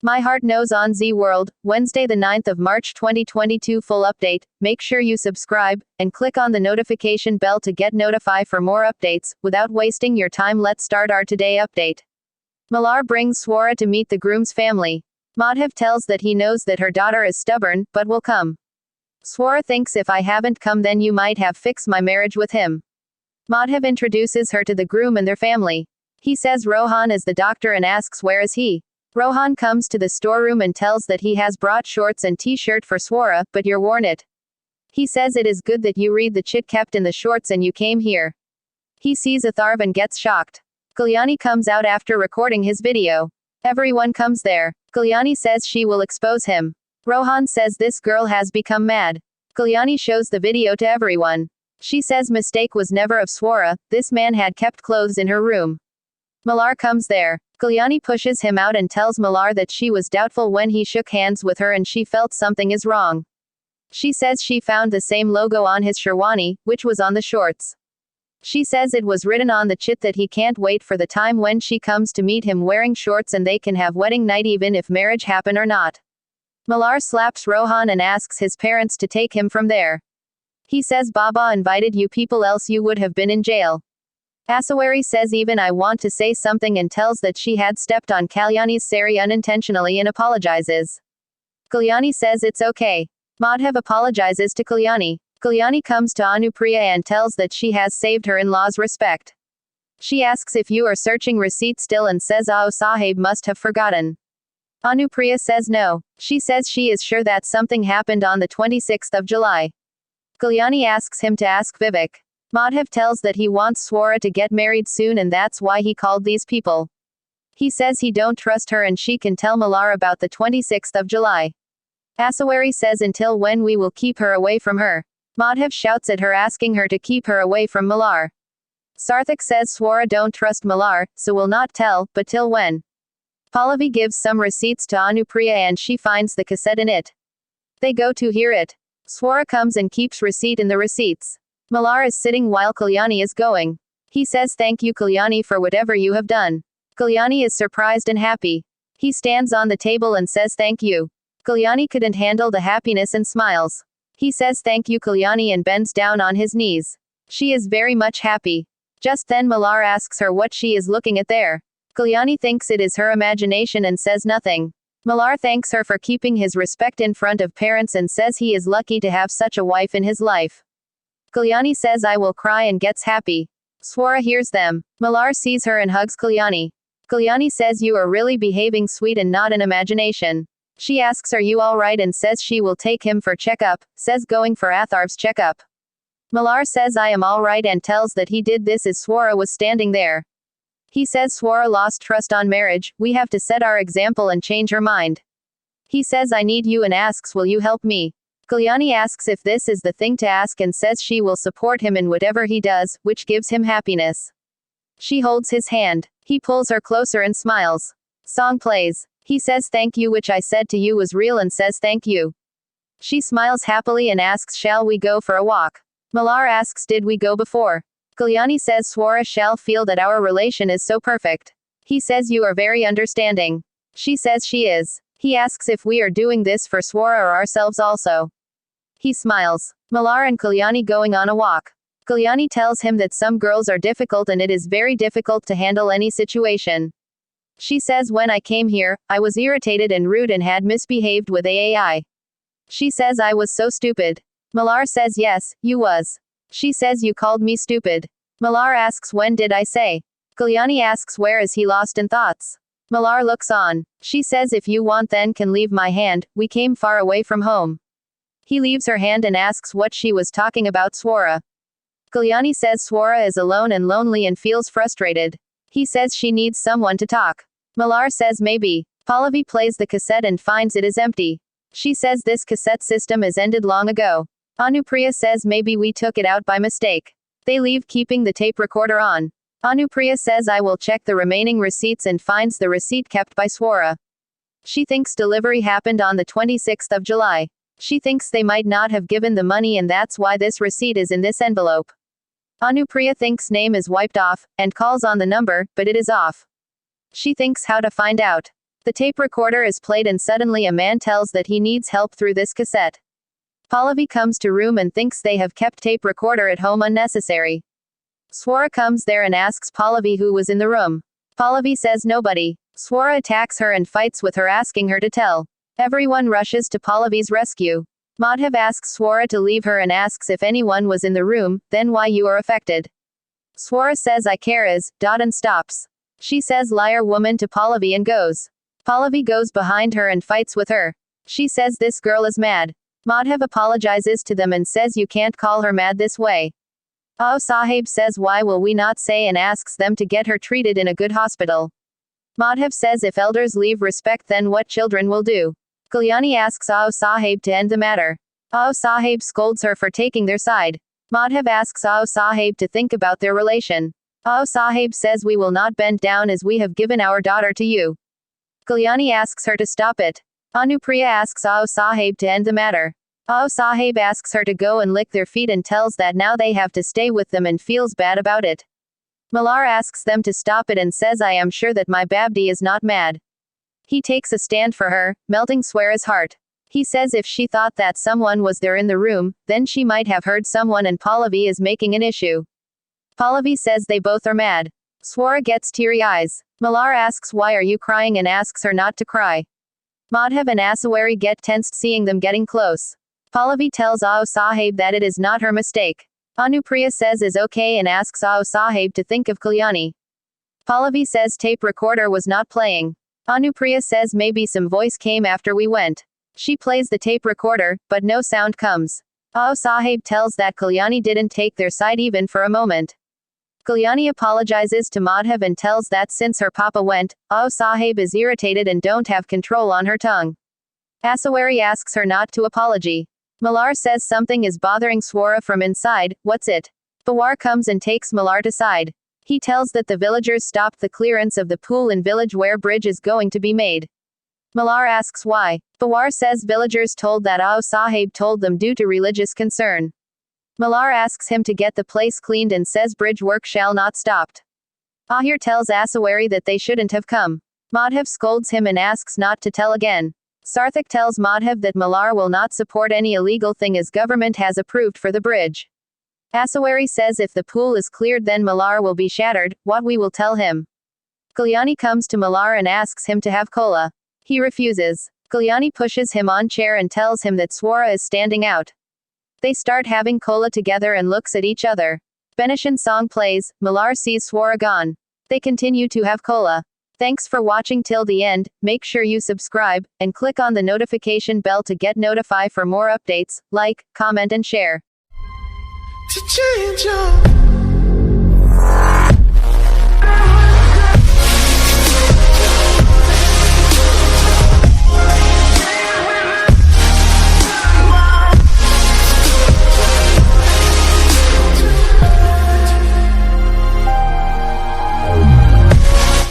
My Heart Knows on ZeeWorld, Wednesday the 9th of March 2022 full update. Make sure you subscribe, and click on the notification bell to get notified for more updates. Without wasting your time, let's start our today update. Malhar brings Swara to meet the groom's family. Madhav tells that he knows that her daughter is stubborn, but will come. Swara thinks if I haven't come then you might have fixed my marriage with him. Madhav introduces her to the groom and their family. He says Rohan is the doctor and asks where is he. Rohan comes to the storeroom and tells that he has brought shorts and t-shirt for Swara, but you're worn it. He says it is good that you read the chit kept in the shorts and you came here. He sees Atharv and gets shocked. Kalyani comes out after recording his video. Everyone comes there. Kalyani says she will expose him. Rohan says this girl has become mad. Kalyani shows the video to everyone. She says mistake was never of Swara, this man had kept clothes in her room. Malhar comes there. Kalyani pushes him out and tells Malhar that she was doubtful when he shook hands with her and she felt something is wrong. She says she found the same logo on his sherwani, which was on the shorts. She says it was written on the chit that he can't wait for the time when she comes to meet him wearing shorts and they can have wedding night even if marriage happen or not. Malhar slaps Rohan and asks his parents to take him from there. He says Baba invited you people else you would have been in jail. Asawari says even I want to say something and tells that she had stepped on Kalyani's sari unintentionally and apologizes. Kalyani says it's okay. Madhav apologizes to Kalyani. Kalyani comes to Anupriya and tells that she has saved her in-law's respect. She asks if you are searching receipt still and says Ao Sahib must have forgotten. Anupriya says no. She says she is sure that something happened on the 26th of July. Kalyani asks him to ask Vivek. Madhav tells that he wants Swara to get married soon and that's why he called these people. He says he don't trust her and she can tell Malhar about the 26th of July. Asawari says until when we will keep her away from her. Madhav shouts at her asking her to keep her away from Malhar. Sarthak says Swara don't trust Malhar, so will not tell, but till when. Pallavi gives some receipts to Anupriya and she finds the cassette in it. They go to hear it. Swara comes and keeps receipt in the receipts. Malhar is sitting while Kalyani is going. He says thank you Kalyani for whatever you have done. Kalyani is surprised and happy. He stands on the table and says thank you. Kalyani couldn't handle the happiness and smiles. He says thank you Kalyani and bends down on his knees. She is very much happy. Just then Malhar asks her what she is looking at there. Kalyani thinks it is her imagination and says nothing. Malhar thanks her for keeping his respect in front of parents and says he is lucky to have such a wife in his life. Kalyani says I will cry and gets happy. Swara hears them. Malhar sees her and hugs Kalyani. Kalyani says you are really behaving sweet and not an imagination. She asks are you alright and says she will take him for checkup, says going for Atharv's checkup. Malhar says I am alright and tells that he did this as Swara was standing there. He says Swara lost trust on marriage, we have to set our example and change her mind. He says I need you and asks will you help me. Kalyani asks if this is the thing to ask and says she will support him in whatever he does, which gives him happiness. She holds his hand. He pulls her closer and smiles. Song plays. He says thank you which I said to you was real and says thank you. She smiles happily and asks shall we go for a walk. Malhar asks did we go before. Kalyani says Swara shall feel that our relation is so perfect. He says you are very understanding. She says she is. He asks if we are doing this for Swara or ourselves also. He smiles. Malhar and Kalyani going on a walk. Kalyani tells him that some girls are difficult and it is very difficult to handle any situation. She says when I came here, I was irritated and rude and had misbehaved with AAI. She says I was so stupid. Malhar says yes, you was. She says you called me stupid. Malhar asks when did I say. Kalyani asks where is he lost in thoughts. Malhar looks on. She says if you want then can leave my hand, we came far away from home. He leaves her hand and asks what she was talking about Swara. Kalyani says Swara is alone and lonely and feels frustrated. He says she needs someone to talk. Malhar says maybe. Pallavi plays the cassette and finds it is empty. She says this cassette system is ended long ago. Anupriya says maybe we took it out by mistake. They leave keeping the tape recorder on. Anupriya says I will check the remaining receipts and finds the receipt kept by Swara. She thinks delivery happened on the 26th of July. She thinks they might not have given the money and that's why this receipt is in this envelope. Anupriya thinks name is wiped off, and calls on the number, but it is off. She thinks how to find out. The tape recorder is played and suddenly a man tells that he needs help through this cassette. Pallavi comes to room and thinks they have kept tape recorder at home unnecessary. Swara comes there and asks Pallavi who was in the room. Pallavi says nobody. Swara attacks her and fights with her, asking her to tell. Everyone rushes to Pallavi's rescue. Madhav asks Swara to leave her and asks if anyone was in the room, then why you are affected. Swara says I care and stops. She says liar woman to Pallavi and goes. Pallavi goes behind her and fights with her. She says this girl is mad. Madhav apologizes to them and says you can't call her mad this way. Sahib says why will we not say and asks them to get her treated in a good hospital. Madhav says if elders leave respect then what children will do. Kalyani asks Sahib to end the matter. Sahib scolds her for taking their side. Madhav asks Sahib to think about their relation. Sahib says we will not bend down as we have given our daughter to you. Kalyani asks her to stop it. Anupriya asks Sahib to end the matter. Sahib asks her to go and lick their feet and tells that now they have to stay with them and feels bad about it. Malhar asks them to stop it and says I am sure that my Babdi is not mad. He takes a stand for her, melting Swara's heart. He says if she thought that someone was there in the room, then she might have heard someone and Pallavi is making an issue. Pallavi says they both are mad. Swara gets teary eyes. Malhar asks why are you crying and asks her not to cry. Madhav and Asawari get tensed seeing them getting close. Pallavi tells Sahib that it is not her mistake. Anupriya says is okay and asks Sahib to think of Kalyani. Pallavi says tape recorder was not playing. Anupriya says maybe some voice came after we went. She plays the tape recorder, but no sound comes. Sahib tells that Kalyani didn't take their side even for a moment. Kalyani apologizes to Madhav and tells that since her papa went, Sahib is irritated and don't have control on her tongue. Asawari asks her not to apology. Malhar says something is bothering Swara from inside, what's it? Pawar comes and takes Malhar to side. He tells that the villagers stopped the clearance of the pool in village where bridge is going to be made. Malhar asks why. Pawar says villagers told that Sahib told them due to religious concern. Malhar asks him to get the place cleaned and says bridge work shall not stopped. Ahir tells Asawari that they shouldn't have come. Madhav scolds him and asks not to tell again. Sarthak tells Madhav that Malhar will not support any illegal thing as government has approved for the bridge. Asawari says if the pool is cleared then Malhar will be shattered, what we will tell him. Kalyani comes to Malhar and asks him to have cola. He refuses. Kalyani pushes him on chair and tells him that Swara is standing out. They start having cola together and looks at each other. Benishan song plays, Malhar sees Swara gone. They continue to have cola. Thanks for watching till the end, make sure you subscribe, and click on the notification bell to get notified for more updates, like, comment and share. To change